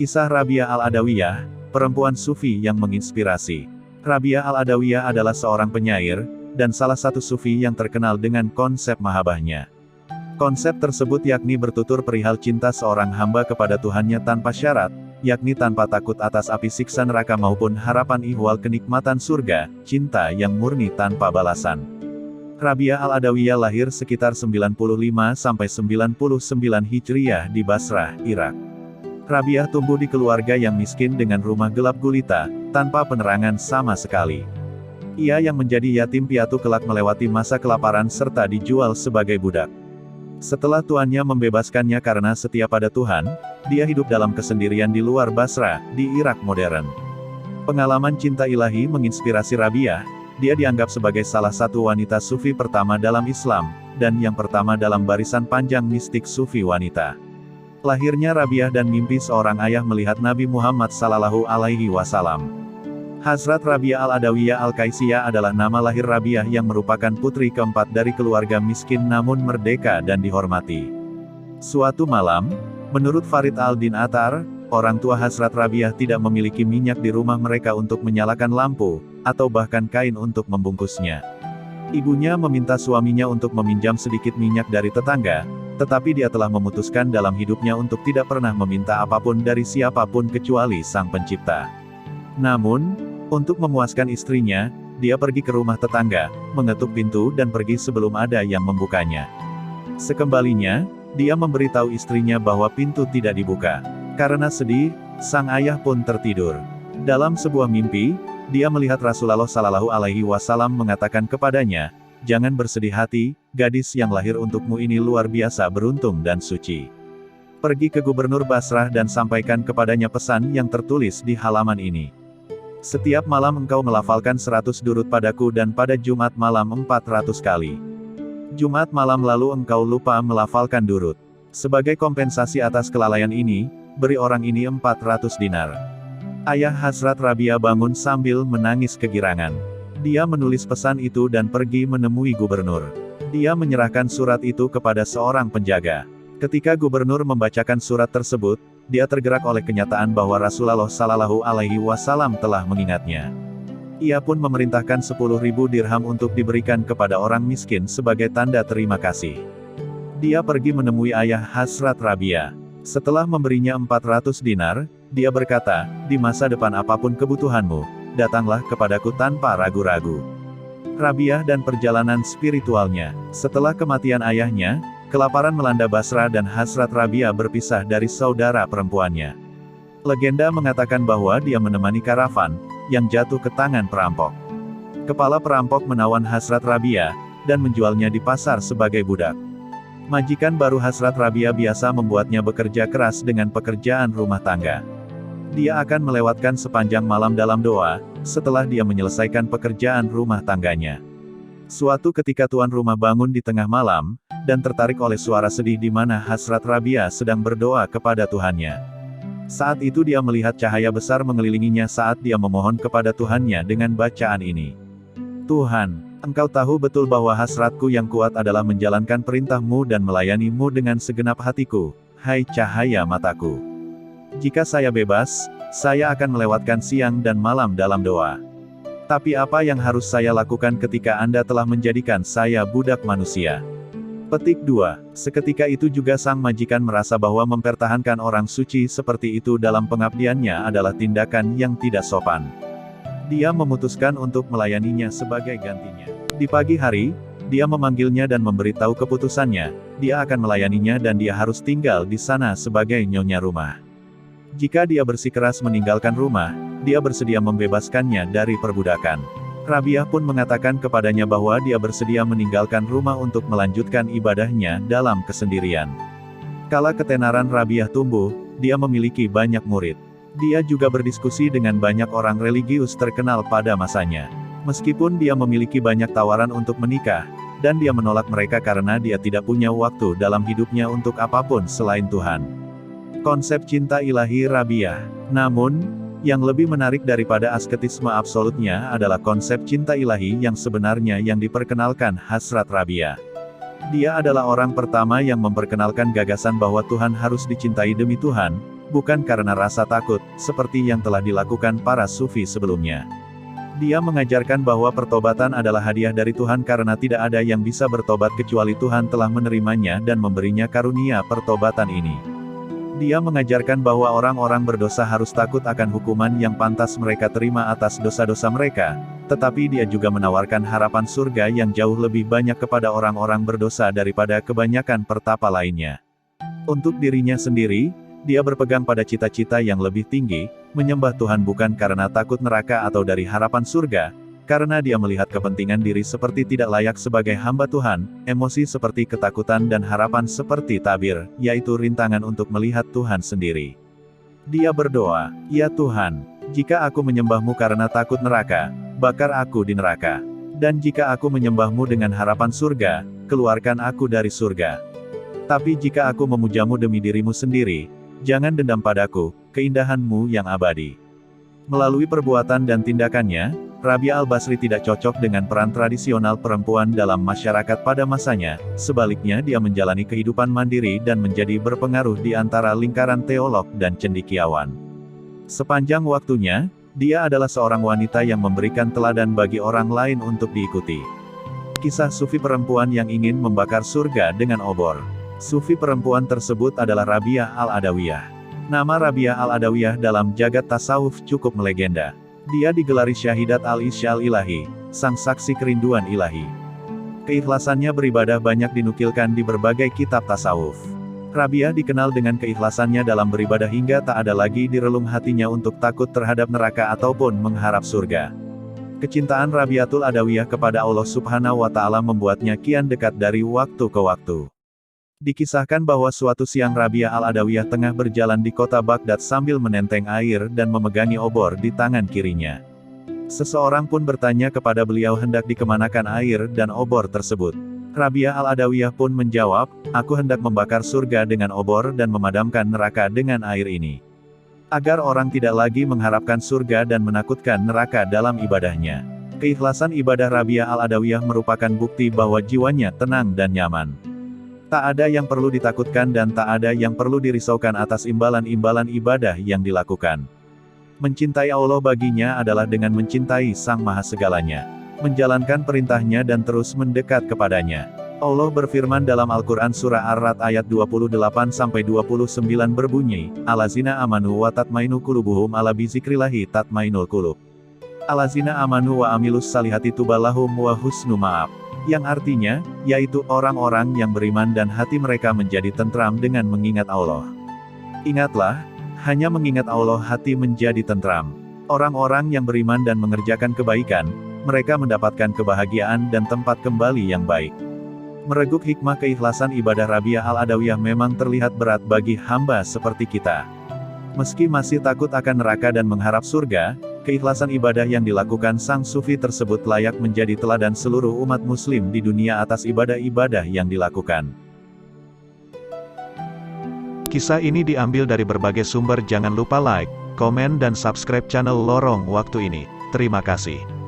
Kisah Rabiah Al-Adawiyah, perempuan sufi yang menginspirasi. Rabiah Al-Adawiyah adalah seorang penyair, dan salah satu sufi yang terkenal dengan konsep mahabbahnya. Konsep tersebut yakni bertutur perihal cinta seorang hamba kepada Tuhannya tanpa syarat, yakni tanpa takut atas api siksa neraka maupun harapan ihwal kenikmatan surga, cinta yang murni tanpa balasan. Rabiah Al-Adawiyah lahir sekitar 95-99 Hijriyah di Basrah, Irak. Rabiah tumbuh di keluarga yang miskin dengan rumah gelap gulita, tanpa penerangan sama sekali. Ia yang menjadi yatim piatu kelak melewati masa kelaparan serta dijual sebagai budak. Setelah tuannya membebaskannya karena setia pada Tuhan, dia hidup dalam kesendirian di luar Basrah, di Irak modern. Pengalaman cinta ilahi menginspirasi Rabiah. Dia dianggap sebagai salah satu wanita sufi pertama dalam Islam, dan yang pertama dalam barisan panjang mistik sufi wanita. Lahirnya Rabiah dan mimpi seorang ayah melihat Nabi Muhammad SAW. Hazrat Rabiah Al-Adawiyah Al-Qaisiyah adalah nama lahir Rabiah yang merupakan putri keempat dari keluarga miskin namun merdeka dan dihormati. Suatu malam, menurut Farid Al-Din Attar, orang tua Hazrat Rabiah tidak memiliki minyak di rumah mereka untuk menyalakan lampu, atau bahkan kain untuk membungkusnya. Ibunya meminta suaminya untuk meminjam sedikit minyak dari tetangga, tetapi dia telah memutuskan dalam hidupnya untuk tidak pernah meminta apapun dari siapapun kecuali Sang Pencipta. Namun, untuk memuaskan istrinya, dia pergi ke rumah tetangga, mengetuk pintu dan pergi sebelum ada yang membukanya. Sekembalinya, dia memberitahu istrinya bahwa pintu tidak dibuka. Karena sedih, sang ayah pun tertidur. Dalam sebuah mimpi, dia melihat Rasulullah SAW mengatakan kepadanya, "Jangan bersedih hati, gadis yang lahir untukmu ini luar biasa beruntung dan suci. Pergi ke Gubernur Basrah dan sampaikan kepadanya pesan yang tertulis di halaman ini. Setiap malam engkau melafalkan 100 durud padaku dan pada Jumat malam 400 kali. Jumat malam lalu engkau lupa melafalkan durud. Sebagai kompensasi atas kelalaian ini, beri orang ini 400 dinar." Ayah Hazrat Rabiah bangun sambil menangis kegirangan. Dia menulis pesan itu dan pergi menemui gubernur. Dia menyerahkan surat itu kepada seorang penjaga. Ketika gubernur membacakan surat tersebut, dia tergerak oleh kenyataan bahwa Rasulullah SAW telah mengingatnya. Ia pun memerintahkan 10.000 dirham untuk diberikan kepada orang miskin sebagai tanda terima kasih. Dia pergi menemui ayah Hazrat Rabiah. Setelah memberinya 400 dinar, dia berkata, "Di masa depan apapun kebutuhanmu, datanglah kepadaku tanpa ragu-ragu." Rabiah dan perjalanan spiritualnya. Setelah kematian ayahnya, kelaparan melanda Basrah dan Hazrat Rabiah berpisah dari saudara perempuannya. Legenda mengatakan bahwa dia menemani karavan, yang jatuh ke tangan perampok. Kepala perampok menawan Hazrat Rabiah, dan menjualnya di pasar sebagai budak. Majikan baru Hazrat Rabiah biasa membuatnya bekerja keras dengan pekerjaan rumah tangga. Dia akan melewatkan sepanjang malam dalam doa, setelah dia menyelesaikan pekerjaan rumah tangganya. Suatu ketika tuan rumah bangun di tengah malam, dan tertarik oleh suara sedih di mana Hazrat Rabiah sedang berdoa kepada Tuhannya. Saat itu dia melihat cahaya besar mengelilinginya saat dia memohon kepada Tuhannya dengan bacaan ini. "Tuhan, Engkau tahu betul bahwa hasratku yang kuat adalah menjalankan perintah-Mu dan melayani-Mu dengan segenap hatiku, hai cahaya mataku. Jika saya bebas, saya akan melewatkan siang dan malam dalam doa. Tapi apa yang harus saya lakukan ketika Anda telah menjadikan saya budak manusia?" Petik 2. Seketika itu juga sang majikan merasa bahwa mempertahankan orang suci seperti itu dalam pengabdiannya adalah tindakan yang tidak sopan. Dia memutuskan untuk melayaninya sebagai gantinya. Di pagi hari, dia memanggilnya dan memberitahu keputusannya, dia akan melayaninya dan dia harus tinggal di sana sebagai nyonya rumah. Jika dia bersikeras meninggalkan rumah, dia bersedia membebaskannya dari perbudakan. Rabiah pun mengatakan kepadanya bahwa dia bersedia meninggalkan rumah untuk melanjutkan ibadahnya dalam kesendirian. Kala ketenaran Rabiah tumbuh, dia memiliki banyak murid. Dia juga berdiskusi dengan banyak orang religius terkenal pada masanya. Meskipun dia memiliki banyak tawaran untuk menikah, dan dia menolak mereka karena dia tidak punya waktu dalam hidupnya untuk apapun selain Tuhan. Konsep cinta ilahi Rabiah. Namun, yang lebih menarik daripada asketisme absolutnya adalah konsep cinta ilahi yang sebenarnya yang diperkenalkan Hazrat Rabiah. Dia adalah orang pertama yang memperkenalkan gagasan bahwa Tuhan harus dicintai demi Tuhan, bukan karena rasa takut, seperti yang telah dilakukan para sufi sebelumnya. Dia mengajarkan bahwa pertobatan adalah hadiah dari Tuhan karena tidak ada yang bisa bertobat kecuali Tuhan telah menerimanya dan memberinya karunia pertobatan ini. Dia mengajarkan bahwa orang-orang berdosa harus takut akan hukuman yang pantas mereka terima atas dosa-dosa mereka, tetapi dia juga menawarkan harapan surga yang jauh lebih banyak kepada orang-orang berdosa daripada kebanyakan pertapa lainnya. Untuk dirinya sendiri, dia berpegang pada cita-cita yang lebih tinggi, menyembah Tuhan bukan karena takut neraka atau dari harapan surga, karena dia melihat kepentingan diri seperti tidak layak sebagai hamba Tuhan, emosi seperti ketakutan dan harapan seperti tabir, yaitu rintangan untuk melihat Tuhan sendiri. Dia berdoa, "Ya Tuhan, jika aku menyembahmu karena takut neraka, bakar aku di neraka. Dan jika aku menyembahmu dengan harapan surga, keluarkan aku dari surga. Tapi jika aku memujamu demi dirimu sendiri, jangan dendam padaku, keindahanmu yang abadi." Melalui perbuatan dan tindakannya, Rabia al-Basri tidak cocok dengan peran tradisional perempuan dalam masyarakat pada masanya, sebaliknya dia menjalani kehidupan mandiri dan menjadi berpengaruh di antara lingkaran teolog dan cendekiawan. Sepanjang waktunya, dia adalah seorang wanita yang memberikan teladan bagi orang lain untuk diikuti. Kisah sufi perempuan yang ingin membakar surga dengan obor. Sufi perempuan tersebut adalah Rabia al-Adawiyah. Nama Rabia al-Adawiyah dalam jagat tasawuf cukup melegenda. Dia digelari Syahidat al-Isya al-Ilahi, sang saksi kerinduan ilahi. Keikhlasannya beribadah banyak dinukilkan di berbagai kitab tasawuf. Rabia dikenal dengan keikhlasannya dalam beribadah hingga tak ada lagi di relung hatinya untuk takut terhadap neraka ataupun mengharap surga. Kecintaan Rabiatul Adawiyah kepada Allah Subhanahu wa Ta'ala membuatnya kian dekat dari waktu ke waktu. Dikisahkan bahwa suatu siang Rabia al-Adawiyah tengah berjalan di kota Baghdad sambil menenteng air dan memegangi obor di tangan kirinya. Seseorang pun bertanya kepada beliau hendak dikemanakan air dan obor tersebut. Rabia al-Adawiyah pun menjawab, "Aku hendak membakar surga dengan obor dan memadamkan neraka dengan air ini. Agar orang tidak lagi mengharapkan surga dan menakutkan neraka dalam ibadahnya." Keikhlasan ibadah Rabia al-Adawiyah merupakan bukti bahwa jiwanya tenang dan nyaman. Tak ada yang perlu ditakutkan dan tak ada yang perlu dirisaukan atas imbalan-imbalan ibadah yang dilakukan. Mencintai Allah baginya adalah dengan mencintai Sang Maha Segalanya, menjalankan perintahnya dan terus mendekat kepadanya. Allah berfirman dalam Al-Quran Surah Ar-Ra'd ayat 28-29 berbunyi, "Allazina amanu wa tatmainu qulubuhum ala bizikrillahi tatmainul qulub. Allazina amanu wa amilus salihati tubalahum wa husnu ma'ab." Yang artinya, yaitu orang-orang yang beriman dan hati mereka menjadi tentram dengan mengingat Allah. Ingatlah, hanya mengingat Allah hati menjadi tentram. Orang-orang yang beriman dan mengerjakan kebaikan, mereka mendapatkan kebahagiaan dan tempat kembali yang baik. Mereguk hikmah keikhlasan ibadah Rabia al-Adawiyah memang terlihat berat bagi hamba seperti kita. Meski masih takut akan neraka dan mengharap surga, keikhlasan ibadah yang dilakukan sang sufi tersebut layak menjadi teladan seluruh umat muslim di dunia atas ibadah-ibadah yang dilakukan. Kisah ini diambil dari berbagai sumber. Jangan lupa like, komen dan subscribe channel Lorong Waktu ini. Terima kasih.